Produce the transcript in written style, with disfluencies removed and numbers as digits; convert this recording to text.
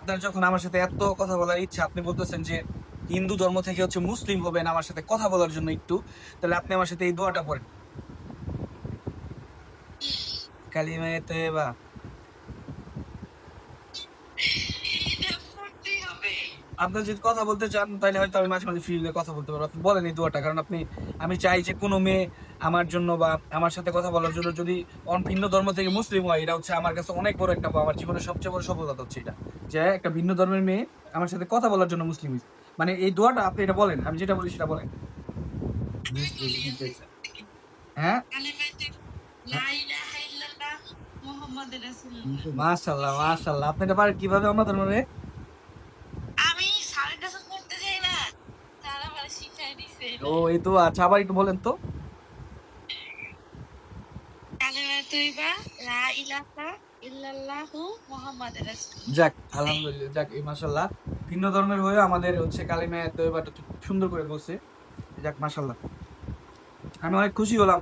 আপনার যখন আমার সাথে এত কথা বলার ইচ্ছা, আপনি বলতেছেন যে হিন্দু ধর্ম থেকে হচ্ছে মুসলিম হবেন আমার সাথে কথা বলার জন্য একটু, তাহলে আপনি আমার সাথে এই দোয়াটা পড়েন, কালিমায়ে তয়্যেবা। আপনার যদি কথা বলতে চান তাহলে হয়তো আমি মাঝে মাঝে ফ্রি হলে কথা বলতে পারবো, আপনি বলেন এই দোয়াটা। কারণ আপনি, আমি চাই যে কোনো মেয়ে আমার জন্য বা আমার সাথে কথা বলার জন্য যদি ভিন্ন ধর্ম থেকে মুসলিম হয়, এটা হচ্ছে আমার কাছে অনেক বড় একটা, আমার জীবনের সবচেয়ে বড় সফলতা হচ্ছে এটা, যে একটা ভিন্ন ধর্মের মেয়ে আমার সাথে কথা বলার জন্য মুসলিম হয়েছে। মানে এই দোয়াটা আপনি এটা বলেন, আমি যেটা বলি সেটা বলেন। হ্যাঁ, মাশাআল্লাহ মাশাআল্লাহ, আপনি এটা পারেন কিভাবে আমার ধর্মে? ও এই তো, আচ্ছা আবার একটু বলেন তো। যাক আলহামদুলিল্লাহ, যাক এই মাশাআল্লাহ, ভিন্ন ধর্মের হয়ে আমাদের হচ্ছে কালিমা তয়্যবাটা সুন্দর করে বলছে। যাক মাশাআল্লাহ, আমি অনেক খুশি হলাম।